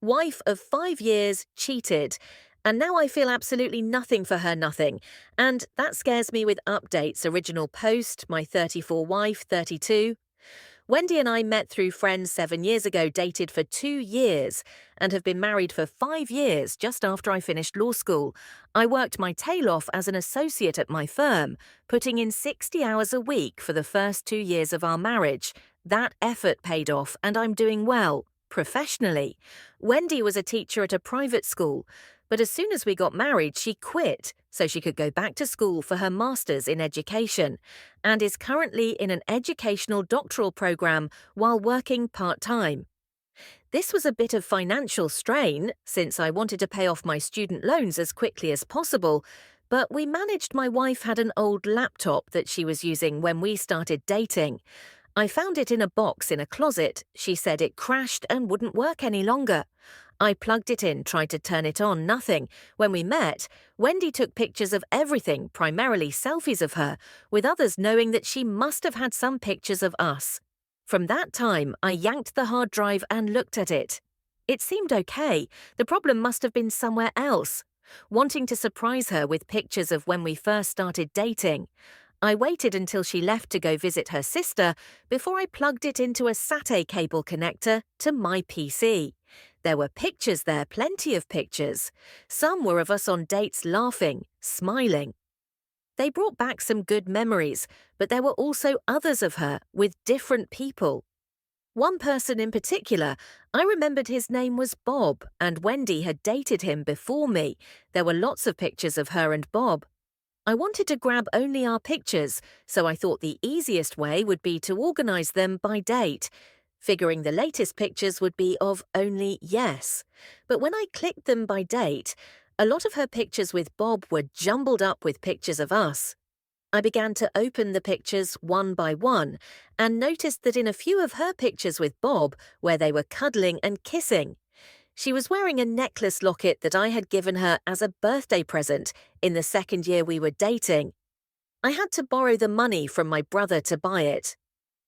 Wife of 5 years, cheated. And now I feel absolutely nothing for her, nothing. And that scares me with updates. Original post, my 34 wife, 32. Wendy and I met through friends 7 years ago, dated for 2 years, and have been married for 5 years just after I finished law school. I worked my tail off as an associate at my firm, putting in 60 hours a week for the first 2 years of our marriage. That effort paid off, and I'm doing well, professionally. Wendy was a teacher at a private school, but as soon as we got married, she quit so she could go back to school for her master's in education, and is currently in an educational doctoral program while working part-time. This was a bit of financial strain, since I wanted to pay off my student loans as quickly as possible, but we managed. My wife had an old laptop that she was using when we started dating. I found it in a box in a closet. She said it crashed and wouldn't work any longer. I plugged it in, tried to turn it on, nothing. When we met, Wendy took pictures of everything, primarily selfies of her, with others knowing that she must have had some pictures of us. From that time, I yanked the hard drive and looked at it. It seemed okay. The problem must have been somewhere else. Wanting to surprise her with pictures of when we first started dating, I waited until she left to go visit her sister before I plugged it into a SATA cable connector to my PC. There were pictures there, plenty of pictures. Some were of us on dates laughing, smiling. They brought back some good memories, but there were also others of her with different people. One person in particular, I remembered his name was Bob, and Wendy had dated him before me. There were lots of pictures of her and Bob. I wanted to grab only our pictures, so I thought the easiest way would be to organize them by date, figuring the latest pictures would be of only yes. But when I clicked them by date, a lot of her pictures with Bob were jumbled up with pictures of us. I began to open the pictures one by one and noticed that in a few of her pictures with Bob, where they were cuddling and kissing, she was wearing a necklace locket that I had given her as a birthday present in the second year we were dating. I had to borrow the money from my brother to buy it.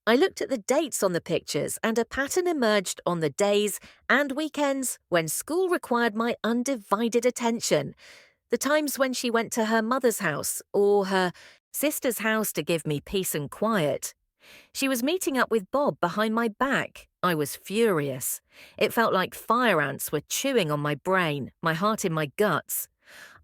I looked at the dates on the pictures, and a pattern emerged on the days and weekends when school required my undivided attention. The times when she went to her mother's house or her sister's house to give me peace and quiet. She was meeting up with Bob behind my back. I was furious. It felt like fire ants were chewing on my brain, my heart in my guts.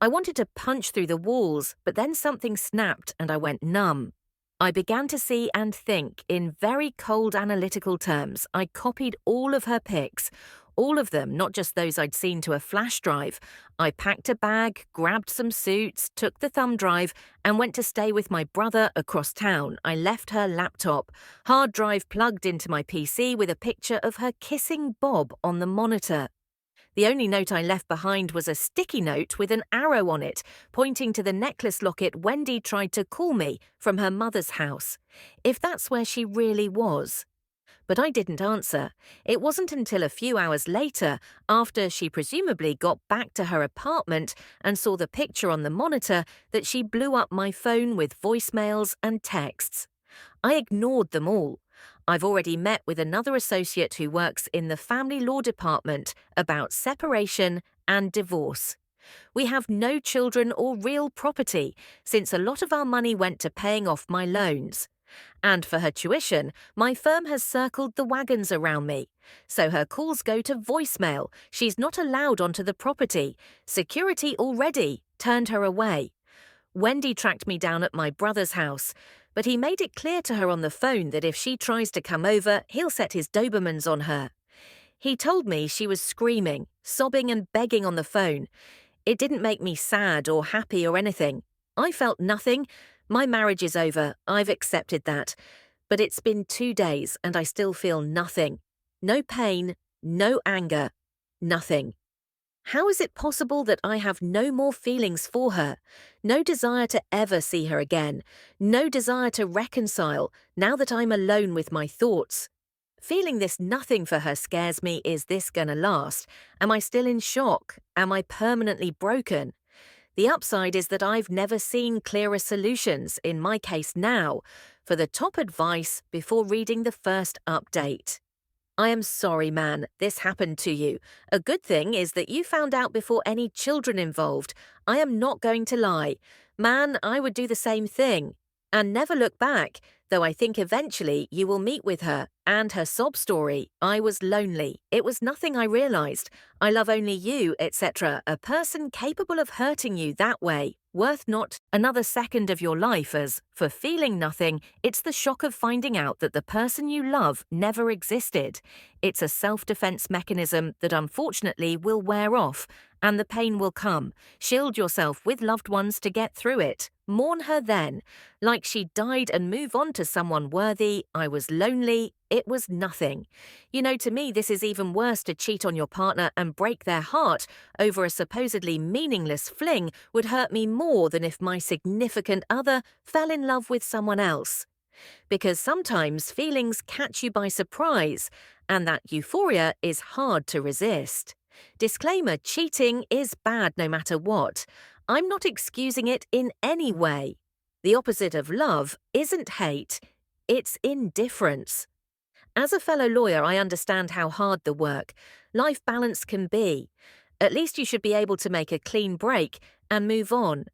I wanted to punch through the walls, but then something snapped and I went numb. I began to see and think in very cold analytical terms. I copied all of her pics, all of them, not just those I'd seen to a flash drive. I packed a bag, grabbed some suits, took the thumb drive, and went to stay with my brother across town. I left her laptop, hard drive plugged into my PC with a picture of her kissing Bob on the monitor. The only note I left behind was a sticky note with an arrow on it, pointing to the necklace locket Wendy tried to call me from her mother's house, if that's where she really was. But I didn't answer. It wasn't until a few hours later, after she presumably got back to her apartment and saw the picture on the monitor, that she blew up my phone with voicemails and texts. I ignored them all. I've already met with another associate who works in the family law department about separation and divorce. We have no children or real property, since a lot of our money went to paying off my loans. And for her tuition, my firm has circled the wagons around me. So her calls go to voicemail. She's not allowed onto the property. Security already turned her away. Wendy tracked me down at my brother's house, but he made it clear to her on the phone that if she tries to come over, he'll set his Dobermans on her. He told me she was screaming, sobbing and begging on the phone. It didn't make me sad or happy or anything. I felt nothing. My marriage is over. I've accepted that. But it's been 2 days and I still feel nothing. No pain, no anger, nothing. How is it possible that I have no more feelings for her? No desire to ever see her again? No desire to reconcile now that I'm alone with my thoughts? Feeling this nothing for her scares me. Is this gonna last? Am I still in shock? Am I permanently broken? The upside is that I've never seen clearer solutions, in my case now, for the top advice before reading the first update. I am sorry, man, this happened to you. A good thing is that you found out before any children involved. I am not going to lie. Man, I would do the same thing. And never look back, though I think eventually you will meet with her. And her sob story, I was lonely. It was nothing I realized. I love only you, etc. A person capable of hurting you that way, worth not another second of your life as, for feeling nothing, it's the shock of finding out that the person you love never existed. It's a self-defense mechanism that unfortunately will wear off, and the pain will come. Shield yourself with loved ones to get through it. Mourn her then. Like she died and move on to someone worthy. I was lonely. It was nothing. You know, to me, this is even worse to cheat on your partner and break their heart over a supposedly meaningless fling would hurt me more than if my significant other fell in love with someone else. Because sometimes feelings catch you by surprise, and that euphoria is hard to resist. Disclaimer, cheating is bad no matter what. I'm not excusing it in any way. The opposite of love isn't hate, it's indifference. As a fellow lawyer, I understand how hard the work-life balance can be. At least you should be able to make a clean break and move on.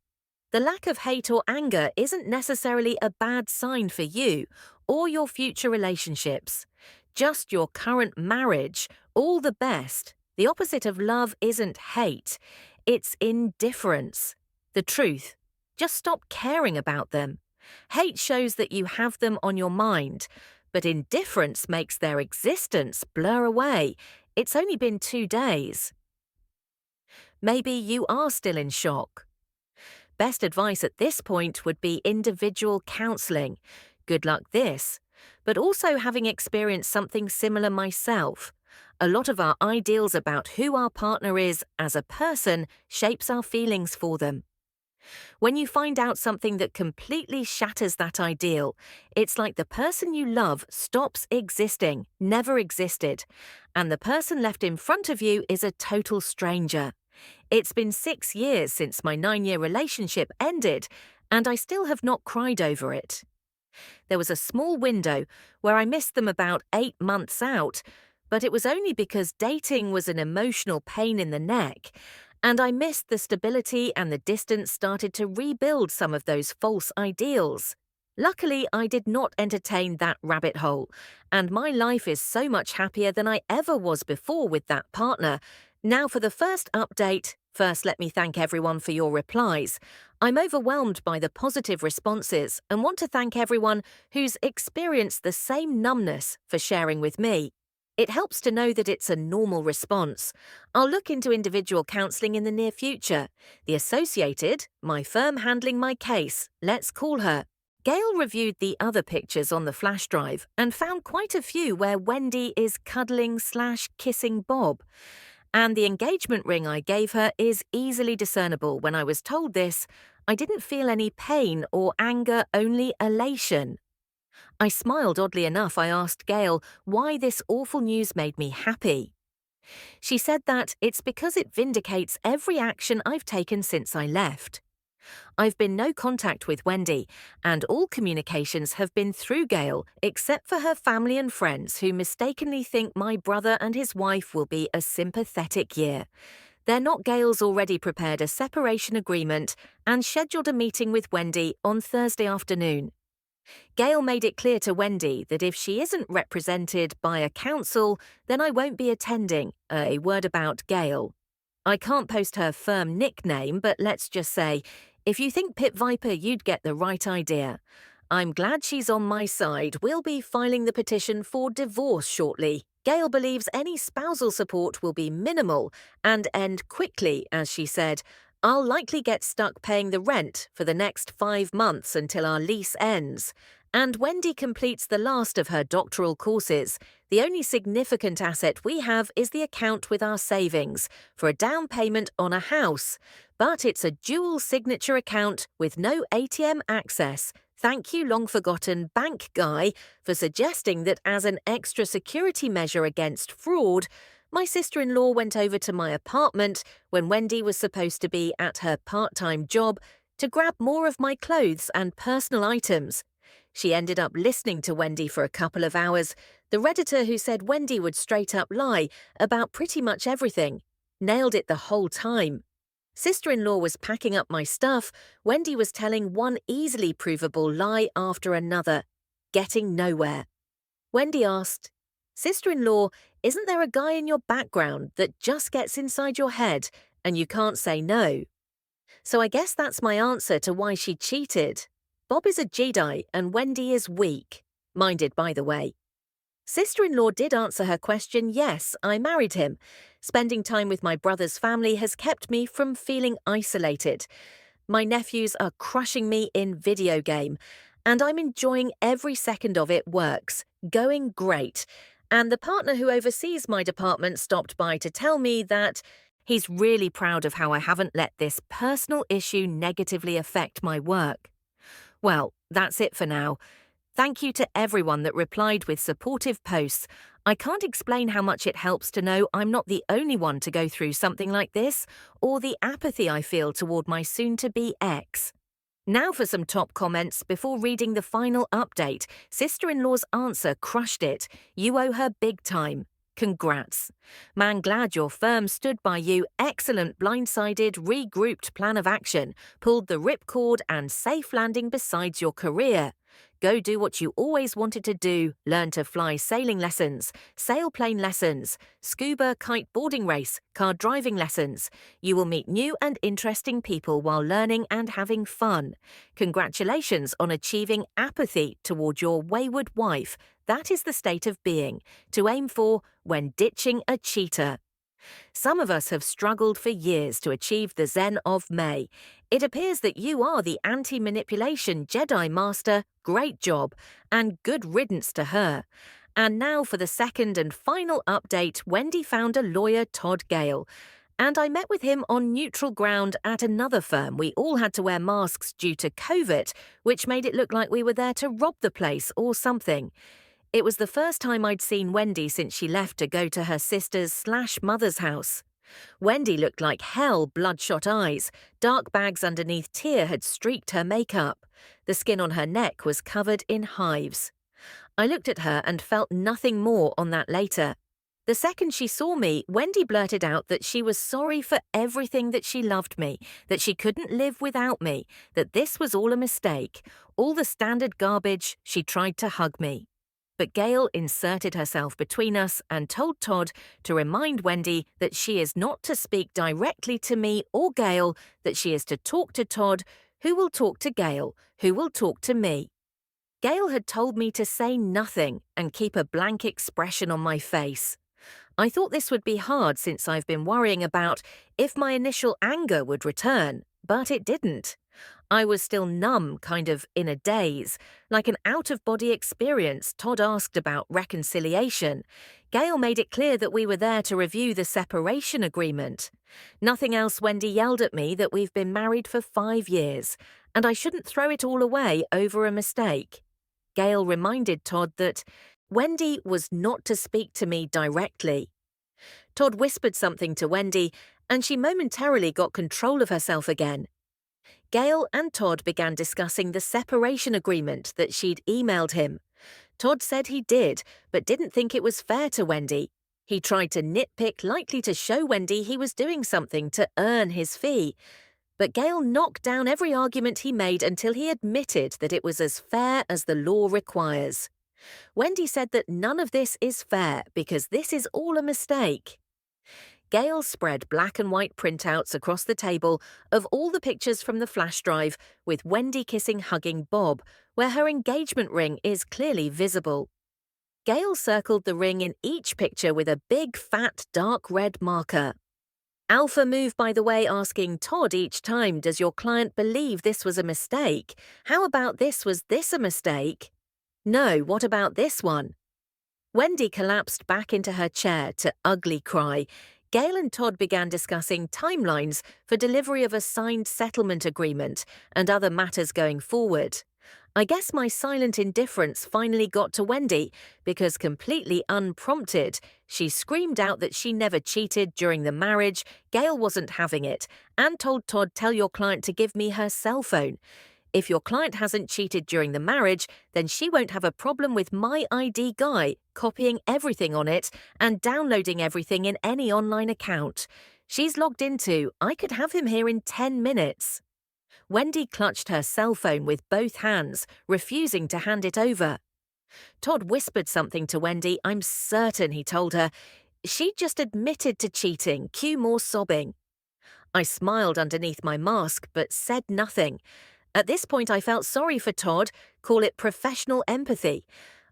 The lack of hate or anger isn't necessarily a bad sign for you or your future relationships. Just your current marriage, all the best. The opposite of love isn't hate, it's indifference. The truth, just stop caring about them. Hate shows that you have them on your mind, but indifference makes their existence blur away. It's only been 2 days. Maybe you are still in shock. Best advice at this point would be individual counseling. Good luck this. But also having experienced something similar myself. A lot of our ideals about who our partner is as a person shapes our feelings for them. When you find out something that completely shatters that ideal, it's like the person you love stops existing, never existed, and the person left in front of you is a total stranger. It's been 6 years since my 9-year relationship ended, and I still have not cried over it. There was a small window where I missed them about 8 months out, but it was only because dating was an emotional pain in the neck, and I missed the stability and the distance started to rebuild some of those false ideals. Luckily, I did not entertain that rabbit hole, and my life is so much happier than I ever was before with that partner. Now for the first update. First, let me thank everyone for your replies. I'm overwhelmed by the positive responses and want to thank everyone who's experienced the same numbness for sharing with me. It helps to know that it's a normal response. I'll look into individual counselling in the near future. The Associated, my firm handling my case, let's call her. Gail reviewed the other pictures on the flash drive and found quite a few where Wendy is cuddling/kissing Bob. And the engagement ring I gave her is easily discernible. When I was told this, I didn't feel any pain or anger, only elation. I smiled oddly enough. I asked Gail why this awful news made me happy. She said that it's because it vindicates every action I've taken since I left. I've been no contact with Wendy, and all communications have been through Gail, except for her family and friends who mistakenly think my brother and his wife will be a sympathetic year. They're not. Gail's already prepared a separation agreement and scheduled a meeting with Wendy on Thursday afternoon. Gail made it clear to Wendy that if she isn't represented by a counsel, then I won't be attending. A word about Gail. I can't post her firm nickname, but let's just say, if you think Pit Viper, you'd get the right idea. I'm glad she's on my side. We'll be filing the petition for divorce shortly. Gail believes any spousal support will be minimal and end quickly, as she said. I'll likely get stuck paying the rent for the next 5 months until our lease ends. And Wendy completes the last of her doctoral courses. The only significant asset we have is the account with our savings for a down payment on a house. But it's a dual signature account with no ATM access. Thank you, long-forgotten bank guy, for suggesting that as an extra security measure against fraud, my sister-in-law went over to my apartment when Wendy was supposed to be at her part-time job to grab more of my clothes and personal items. She ended up listening to Wendy for a couple of hours, the Redditor who said Wendy would straight up lie about pretty much everything. Nailed it the whole time. Sister-in-law was packing up my stuff. Wendy was telling one easily provable lie after another, getting nowhere. Wendy asked, "Sister-in-law, isn't there a guy in your background that just gets inside your head and you can't say no?" So I guess that's my answer to why she cheated. Bob is a Jedi and Wendy is weak. Minded, by the way. Sister-in-law did answer her question. Yes, I married him. Spending time with my brother's family has kept me from feeling isolated. My nephews are crushing me in video game, and I'm enjoying every second of it. Works, going great. And the partner who oversees my department stopped by to tell me that he's really proud of how I haven't let this personal issue negatively affect my work. Well, that's it for now. Thank you to everyone that replied with supportive posts. I can't explain how much it helps to know I'm not the only one to go through something like this, or the apathy I feel toward my soon-to-be ex. Now for some top comments before reading the final update. Sister-in-law's answer crushed it. You owe her big time. Congrats. Man, glad your firm stood by you. Excellent blindsided, regrouped plan of action. Pulled the ripcord and safe landing besides your career. Go do what you always wanted to do. Learn to fly sailing lessons, sailplane lessons, scuba kite boarding race, car driving lessons. You will meet new and interesting people while learning and having fun. Congratulations on achieving apathy toward your wayward wife. That is the state of being to aim for when ditching a cheater. Some of us have struggled for years to achieve the Zen of May. It appears that you are the anti-manipulation Jedi Master. Great job, and good riddance to her. And now for the second and final update. Wendy found a lawyer, Todd Gale, and I met with him on neutral ground at another firm. We all had to wear masks due to COVID, which made it look like we were there to rob the place or something. It was the first time I'd seen Wendy since she left to go to her sister's/mother's house. Wendy looked like hell, bloodshot eyes. Dark bags underneath tear had streaked her makeup. The skin on her neck was covered in hives. I looked at her and felt nothing more on that later. The second she saw me, Wendy blurted out that she was sorry for everything, that she loved me, that she couldn't live without me, that this was all a mistake, all the standard garbage. She tried to hug me. But Gail inserted herself between us and told Todd to remind Wendy that she is not to speak directly to me or Gail, that she is to talk to Todd, who will talk to Gail, who will talk to me. Gail had told me to say nothing and keep a blank expression on my face. I thought this would be hard since I've been worrying about if my initial anger would return, but it didn't. I was still numb, kind of in a daze, like an out-of-body experience. Todd asked about reconciliation. Gail made it clear that we were there to review the separation agreement. Nothing else. Wendy yelled at me that we've been married for 5 years, and I shouldn't throw it all away over a mistake. Gail reminded Todd that Wendy was not to speak to me directly. Todd whispered something to Wendy, and she momentarily got control of herself again. Gail and Todd began discussing the separation agreement that she'd emailed him. Todd said he did, but didn't think it was fair to Wendy. He tried to nitpick, likely to show Wendy he was doing something to earn his fee. But Gail knocked down every argument he made until he admitted that it was as fair as the law requires. Wendy said that none of this is fair because this is all a mistake. Gail spread black and white printouts across the table of all the pictures from the flash drive, with Wendy kissing, hugging Bob, where her engagement ring is clearly visible. Gail circled the ring in each picture with a big, fat, dark red marker. Alpha move, by the way, asking Todd each time, does your client believe this was a mistake? How about this? Was this a mistake? No, what about this one? Wendy collapsed back into her chair to ugly cry. Gail and Todd began discussing timelines for delivery of a signed settlement agreement and other matters going forward. I guess my silent indifference finally got to Wendy because, completely unprompted, she screamed out that she never cheated during the marriage. Gail wasn't having it and told Todd, tell your client to give me her cell phone. If your client hasn't cheated during the marriage, then she won't have a problem with my ID guy copying everything on it and downloading everything in any online account. She's logged into, I could have him here in 10 minutes. Wendy clutched her cell phone with both hands, refusing to hand it over. Todd whispered something to Wendy. I'm certain he told her. She just admitted to cheating, cue more sobbing. I smiled underneath my mask, but said nothing. At this point, I felt sorry for Todd, call it professional empathy.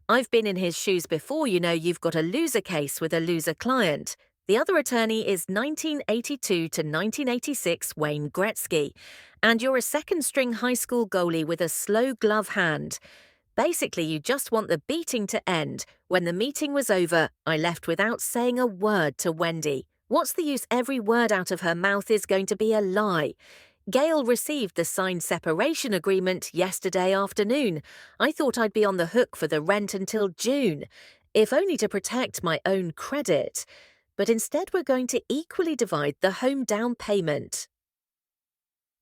I've been in his shoes before, you've got a loser case with a loser client. The other attorney is 1982 to 1986 Wayne Gretzky, and you're a second-string high school goalie with a slow glove hand. Basically, you just want the beating to end. When the meeting was over, I left without saying a word to Wendy. What's the use? Every word out of her mouth is going to be a lie. Gail received the signed separation agreement yesterday afternoon. I thought I'd be on the hook for the rent until June, if only to protect my own credit. But instead we're going to equally divide the home down payment.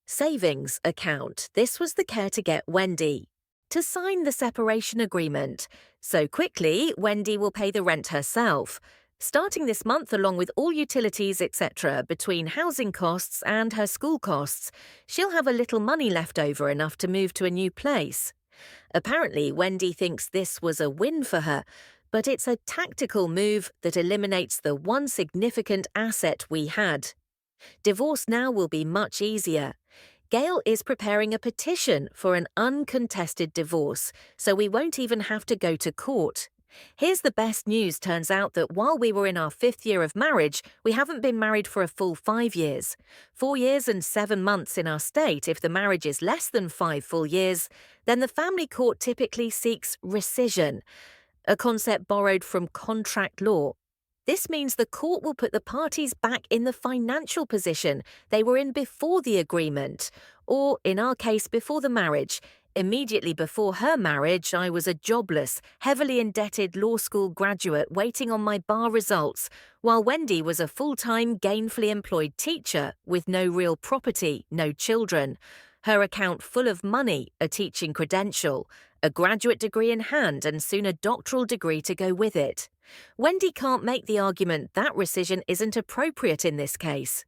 Savings account. This was the care to get Wendy to sign the separation agreement. So quickly, Wendy will pay the rent herself, starting this month along with all utilities, etc., between housing costs and her school costs. She'll have a little money left over, enough to move to a new place. Apparently, Wendy thinks this was a win for her, but it's a tactical move that eliminates the one significant asset we had. Divorce now will be much easier. Gail is preparing a petition for an uncontested divorce, so we won't even have to go to court. Here's the best news. Turns out that while we were in our 5th year of marriage, we haven't been married for a full 5 years. 4 years and 7 months in our state. If the marriage is less than 5 full years, then the family court typically seeks rescission, a concept borrowed from contract law. This means the court will put the parties back in the financial position they were in before the agreement, or, in our case, before the marriage. Immediately before her marriage, I was a jobless, heavily indebted law school graduate waiting on my bar results, while Wendy was a full-time, gainfully employed teacher with no real property, no children. Her account full of money, a teaching credential, a graduate degree in hand, and soon a doctoral degree to go with it. Wendy can't make the argument that rescission isn't appropriate in this case.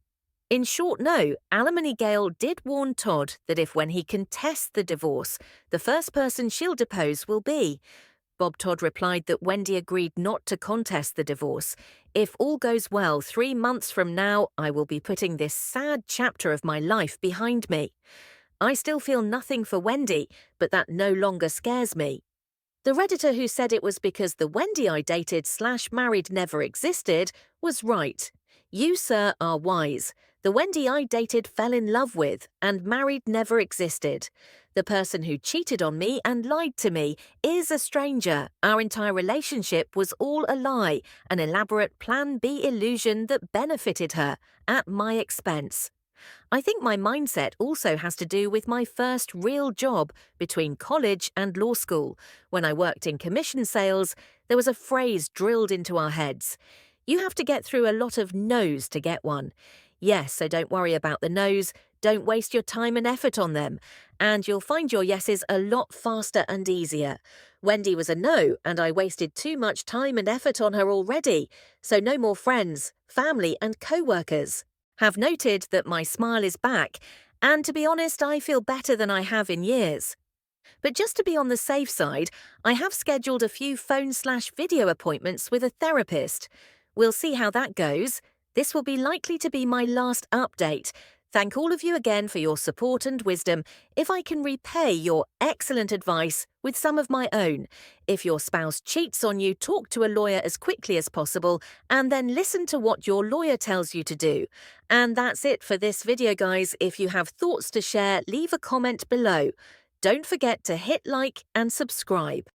In short, no, alimony Gail did warn Todd that if when he contests the divorce, the first person she'll depose will be. Bob Todd replied that Wendy agreed not to contest the divorce. If all goes well, 3 months from now, I will be putting this sad chapter of my life behind me. I still feel nothing for Wendy, but that no longer scares me. The Redditor who said it was because the Wendy I dated/married never existed was right. You, sir, are wise. The Wendy I dated, fell in love with, and married never existed. The person who cheated on me and lied to me is a stranger. Our entire relationship was all a lie, an elaborate Plan B illusion that benefited her at my expense. I think my mindset also has to do with my first real job between college and law school. When I worked in commission sales, there was a phrase drilled into our heads. You have to get through a lot of no's to get one. Yes, so don't worry about the no's. Don't waste your time and effort on them, and you'll find your yeses a lot faster and easier. Wendy was a no, and I wasted too much time and effort on her already, so no more friends, family, and co-workers. Have noted that my smile is back, and to be honest, I feel better than I have in years. But just to be on the safe side, I have scheduled a few phone/video appointments with a therapist. We'll see how that goes. This will be likely to be my last update. Thank all of you again for your support and wisdom. If I can repay your excellent advice with some of my own. If your spouse cheats on you, talk to a lawyer as quickly as possible and then listen to what your lawyer tells you to do. And that's it for this video, guys. If you have thoughts to share, leave a comment below. Don't forget to hit like and subscribe.